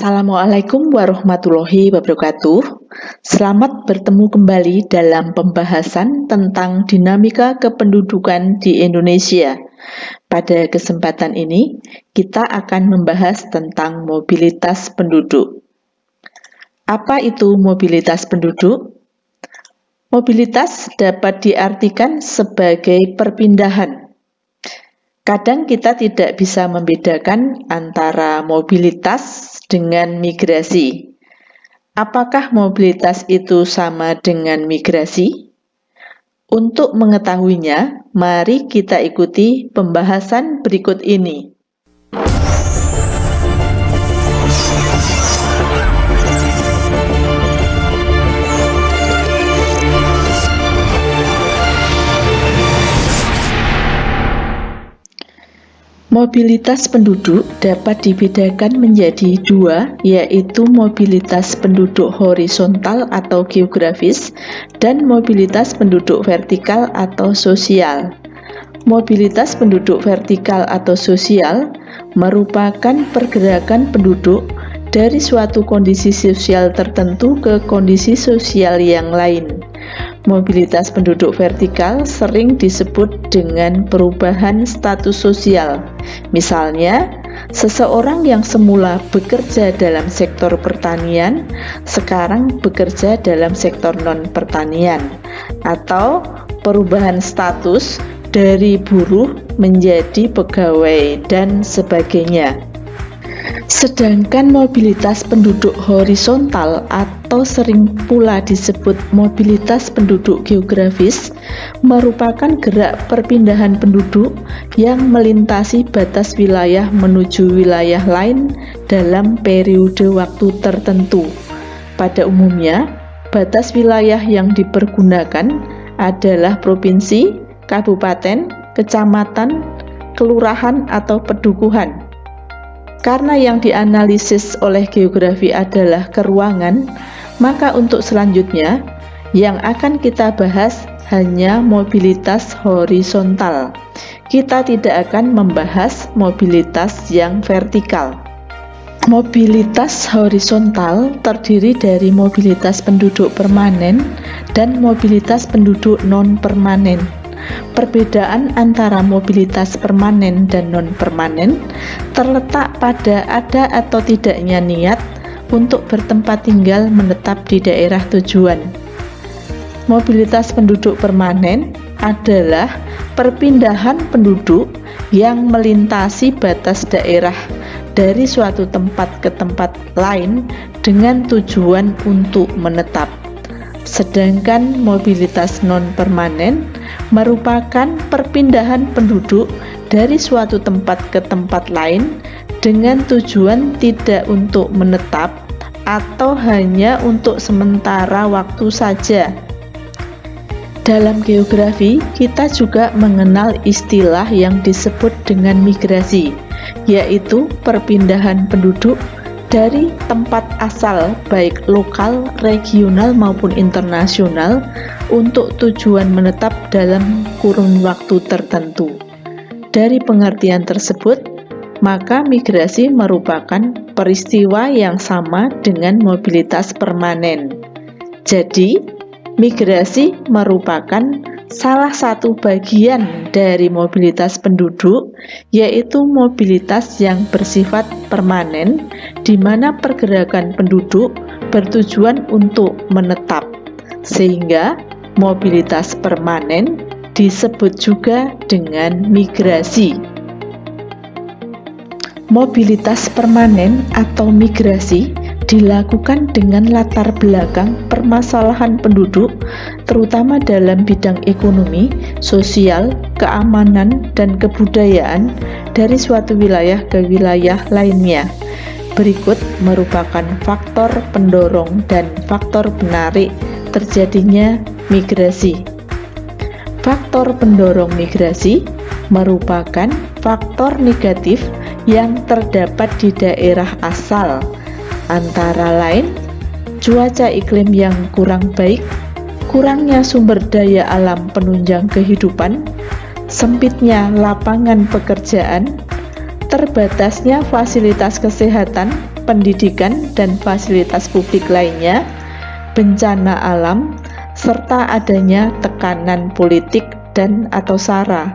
Assalamualaikum warahmatullahi wabarakatuh. Selamat bertemu kembali dalam pembahasan tentang dinamika kependudukan di Indonesia. Pada kesempatan ini, kita akan membahas tentang mobilitas penduduk. Apa itu mobilitas penduduk? Mobilitas dapat diartikan sebagai perpindahan. Kadang kita tidak bisa membedakan antara mobilitas dengan migrasi. Apakah mobilitas itu sama dengan migrasi? Untuk mengetahuinya, mari kita ikuti pembahasan berikut ini. Mobilitas penduduk dapat dibedakan menjadi dua, yaitu mobilitas penduduk horizontal atau geografis dan mobilitas penduduk vertikal atau sosial. Mobilitas penduduk vertikal atau sosial merupakan pergerakan penduduk dari suatu kondisi sosial tertentu ke kondisi sosial yang lain. Mobilitas penduduk vertikal sering disebut dengan perubahan status sosial. Misalnya, seseorang yang semula bekerja dalam sektor pertanian, sekarang bekerja dalam sektor non-pertanian, atau perubahan status dari buruh menjadi pegawai, dan sebagainya. Sedangkan mobilitas penduduk horizontal atau sering pula disebut mobilitas penduduk geografis merupakan gerak perpindahan penduduk yang melintasi batas wilayah menuju wilayah lain dalam periode waktu tertentu. Pada umumnya, batas wilayah yang dipergunakan adalah provinsi, kabupaten, kecamatan, kelurahan, atau pedukuhan. Karena yang dianalisis oleh geografi adalah keruangan, maka untuk selanjutnya yang akan kita bahas hanya mobilitas horizontal. Kita tidak akan membahas mobilitas yang vertikal. Mobilitas horizontal terdiri dari mobilitas penduduk permanen dan mobilitas penduduk non-permanen. Perbedaan antara mobilitas permanen dan non-permanen terletak pada ada atau tidaknya niat untuk bertempat tinggal menetap di daerah tujuan. Mobilitas penduduk permanen adalah perpindahan penduduk yang melintasi batas daerah dari suatu tempat ke tempat lain dengan tujuan untuk menetap. Sedangkan mobilitas non-permanen merupakan perpindahan penduduk dari suatu tempat ke tempat lain dengan tujuan tidak untuk menetap atau hanya untuk sementara waktu saja. Dalam geografi, kita juga mengenal istilah yang disebut dengan migrasi, yaitu perpindahan penduduk dari tempat asal baik lokal, regional maupun internasional untuk tujuan menetap dalam kurun waktu tertentu. Dari pengertian tersebut, maka migrasi merupakan peristiwa yang sama dengan mobilitas permanen. Jadi, migrasi merupakan salah satu bagian dari mobilitas penduduk, yaitu mobilitas yang bersifat permanen, di mana pergerakan penduduk bertujuan untuk menetap, sehingga mobilitas permanen disebut juga dengan migrasi. Mobilitas permanen atau migrasi dilakukan dengan latar belakang permasalahan penduduk, terutama dalam bidang ekonomi, sosial, keamanan, dan kebudayaan dari suatu wilayah ke wilayah lainnya. Berikut merupakan faktor pendorong dan faktor penarik terjadinya migrasi. Faktor pendorong migrasi merupakan faktor negatif yang terdapat di daerah asal, antara lain cuaca iklim yang kurang baik, kurangnya sumber daya alam penunjang kehidupan, sempitnya lapangan pekerjaan, terbatasnya fasilitas kesehatan, pendidikan dan fasilitas publik lainnya, bencana alam, serta adanya tekanan politik dan atau SARA.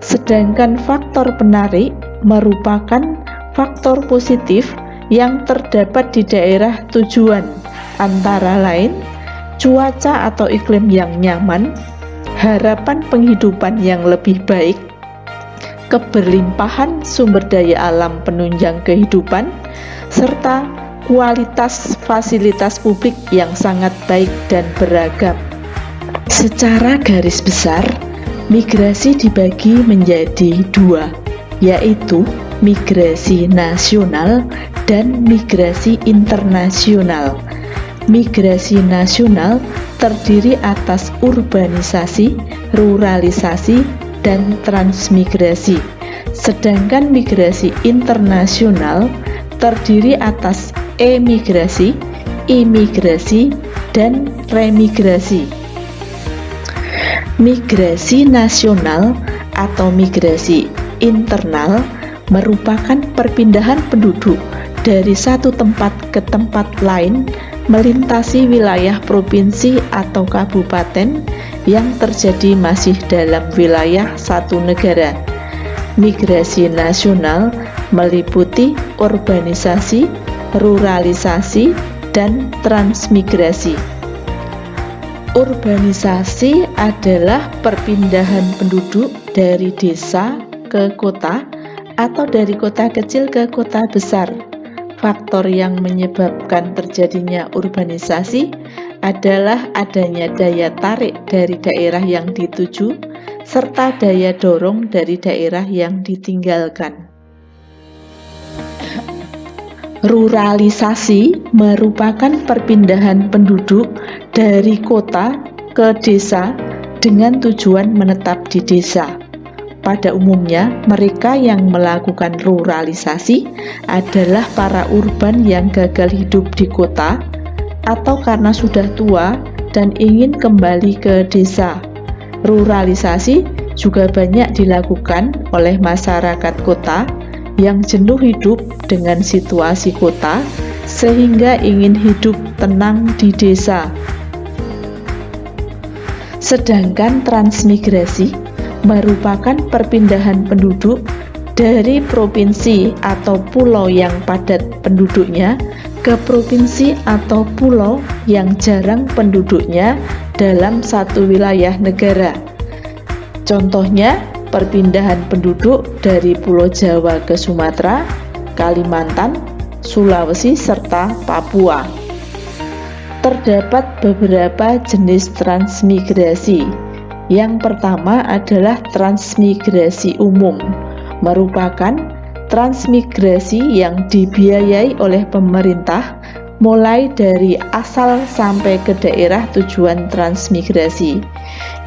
Sedangkan faktor penarik merupakan faktor positif yang terdapat di daerah tujuan, antara lain cuaca atau iklim yang nyaman, harapan penghidupan yang lebih baik, keberlimpahan sumber daya alam penunjang kehidupan, serta kualitas fasilitas publik yang sangat baik dan beragam. Secara garis besar, migrasi dibagi menjadi dua, yaitu migrasi nasional dan migrasi internasional. Migrasi nasional terdiri atas urbanisasi, ruralisasi, dan transmigrasi. Sedangkan migrasi internasional terdiri atas emigrasi, imigrasi, dan remigrasi. Migrasi nasional atau migrasi internal merupakan perpindahan penduduk dari satu tempat ke tempat lain melintasi wilayah provinsi atau kabupaten yang terjadi masih dalam wilayah satu negara. Migrasi nasional meliputi urbanisasi, ruralisasi, dan transmigrasi. Urbanisasi adalah perpindahan penduduk dari desa ke kota atau dari kota kecil ke kota besar. Faktor yang menyebabkan terjadinya urbanisasi adalah adanya daya tarik dari daerah yang dituju serta daya dorong dari daerah yang ditinggalkan. Ruralisasi merupakan perpindahan penduduk dari kota ke desa dengan tujuan menetap di desa. Pada umumnya, mereka yang melakukan ruralisasi adalah para urban yang gagal hidup di kota atau karena sudah tua dan ingin kembali ke desa. Ruralisasi juga banyak dilakukan oleh masyarakat kota yang jenuh hidup dengan situasi kota sehingga ingin hidup tenang di desa. Sedangkan transmigrasi merupakan perpindahan penduduk dari provinsi atau pulau yang padat penduduknya ke provinsi atau pulau yang jarang penduduknya dalam satu wilayah negara. Contohnya, perpindahan penduduk dari Pulau Jawa ke Sumatera, Kalimantan, Sulawesi, serta Papua. Terdapat beberapa jenis transmigrasi. Yang pertama adalah transmigrasi umum, merupakan transmigrasi yang dibiayai oleh pemerintah mulai dari asal sampai ke daerah tujuan transmigrasi.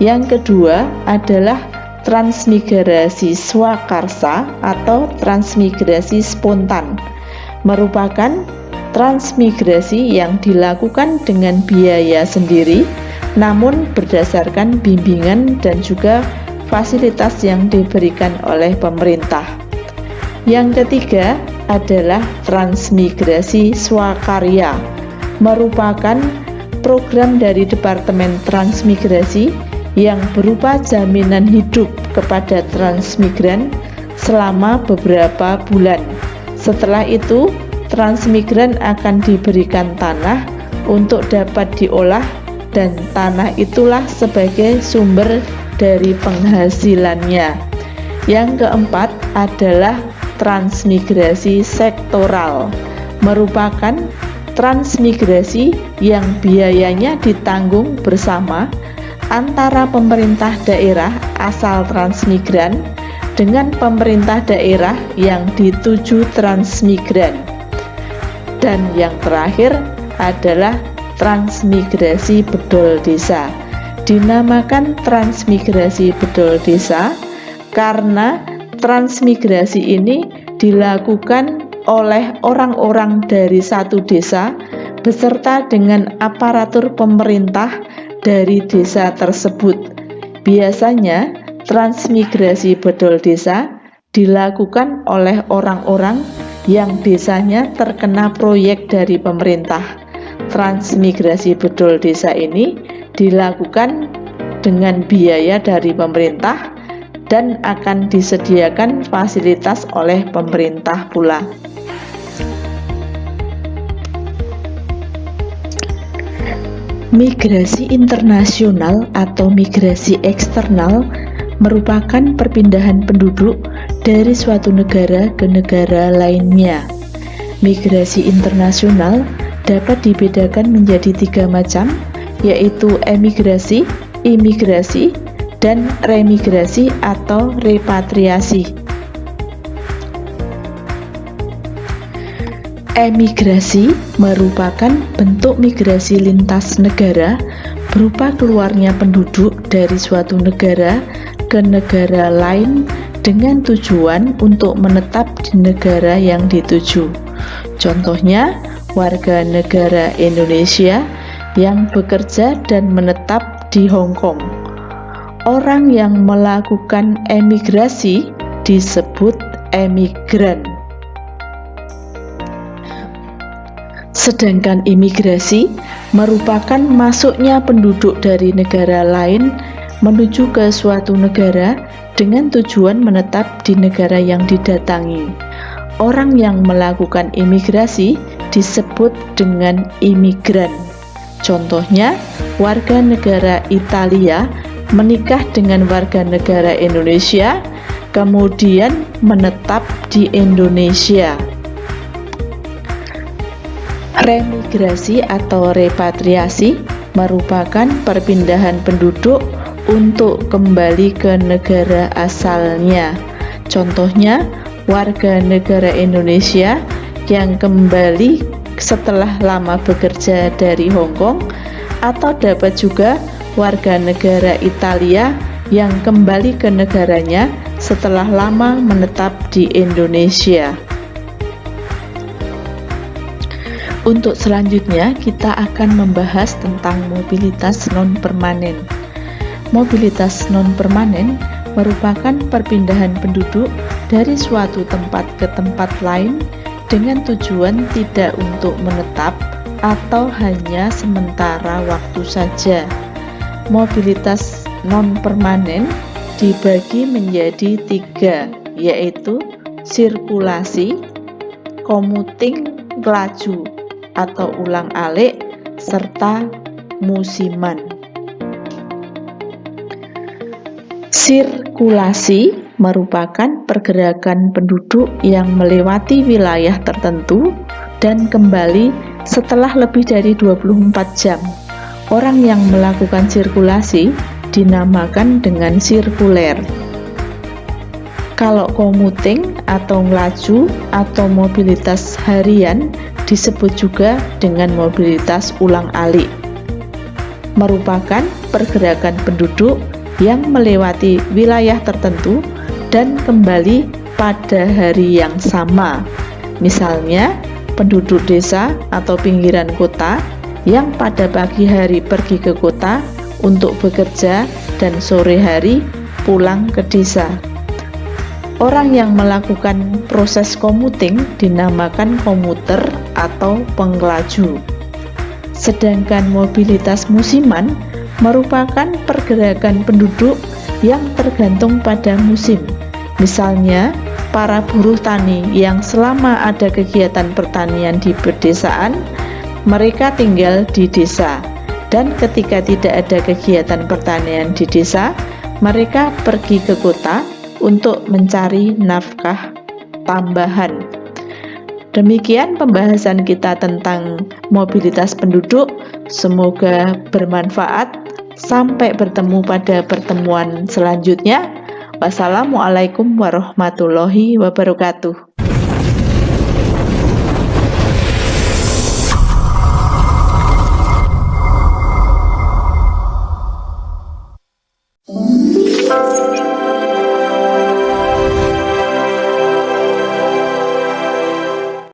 Yang kedua adalah transmigrasi swakarsa atau transmigrasi spontan, merupakan transmigrasi yang dilakukan dengan biaya sendiri namun berdasarkan bimbingan dan juga fasilitas yang diberikan oleh pemerintah. Yang ketiga adalah transmigrasi swakarya, merupakan program dari Departemen Transmigrasi yang berupa jaminan hidup kepada transmigran selama beberapa bulan. Setelah itu, transmigran akan diberikan tanah untuk dapat diolah dan tanah itulah sebagai sumber dari penghasilannya. Yang keempat adalah transmigrasi sektoral, merupakan transmigrasi yang biayanya ditanggung bersama antara pemerintah daerah asal transmigran dengan pemerintah daerah yang dituju transmigran. Dan yang terakhir adalah transmigrasi bedol desa. Dinamakan transmigrasi bedol desa karena transmigrasi ini dilakukan oleh orang-orang dari satu desa beserta dengan aparatur pemerintah dari desa tersebut. Biasanya transmigrasi bedol desa dilakukan oleh orang-orang yang desanya terkena proyek dari pemerintah. Transmigrasi bedol desa ini dilakukan dengan biaya dari pemerintah dan akan disediakan fasilitas oleh pemerintah pula. Migrasi internasional atau migrasi eksternal merupakan perpindahan penduduk dari suatu negara ke negara lainnya. Migrasi internasional dapat dibedakan menjadi 3 macam, yaitu emigrasi, imigrasi, dan remigrasi atau repatriasi. Emigrasi merupakan bentuk migrasi lintas negara berupa keluarnya penduduk dari suatu negara ke negara lain dengan tujuan untuk menetap di negara yang dituju. Contohnya, warga negara Indonesia yang bekerja dan menetap di Hong Kong. Orang yang melakukan emigrasi disebut emigran. Sedangkan imigrasi merupakan masuknya penduduk dari negara lain menuju ke suatu negara dengan tujuan menetap di negara yang didatangi. Orang yang melakukan imigrasi disebut dengan imigran. Contohnya, warga negara Italia menikah dengan warga negara Indonesia, kemudian menetap di Indonesia. Remigrasi atau repatriasi merupakan perpindahan penduduk untuk kembali ke negara asalnya. Contohnya, warga negara Indonesia yang kembali setelah lama bekerja dari Hong Kong, atau dapat juga warga negara Italia yang kembali ke negaranya setelah lama menetap di Indonesia. Untuk selanjutnya, kita akan membahas tentang mobilitas non-permanen. Mobilitas non-permanen merupakan perpindahan penduduk dari suatu tempat ke tempat lain dengan tujuan tidak untuk menetap atau hanya sementara waktu saja. Mobilitas non-permanen dibagi menjadi 3, yaitu sirkulasi, komuting, laju atau ulang-alik, serta musiman. Sirkulasi merupakan pergerakan penduduk yang melewati wilayah tertentu dan kembali setelah lebih dari 24 jam. Orang yang melakukan sirkulasi dinamakan dengan sirkuler. Kalau komuting atau ngelaju atau mobilitas harian disebut juga dengan mobilitas ulang-alik. Merupakan pergerakan penduduk yang melewati wilayah tertentu dan kembali pada hari yang sama. Misalnya, penduduk desa atau pinggiran kota yang pada pagi hari pergi ke kota untuk bekerja dan sore hari pulang ke desa. Orang yang melakukan proses komuting dinamakan komuter atau pengelaju. Sedangkan mobilitas musiman merupakan pergerakan penduduk yang tergantung pada musim. Misalnya, para buruh tani yang selama ada kegiatan pertanian di pedesaan, mereka tinggal di desa. Dan ketika tidak ada kegiatan pertanian di desa, mereka pergi ke kota untuk mencari nafkah tambahan. Demikian pembahasan kita tentang mobilitas penduduk. Semoga bermanfaat. Sampai bertemu pada pertemuan selanjutnya. Wassalamualaikum warahmatullahi wabarakatuh.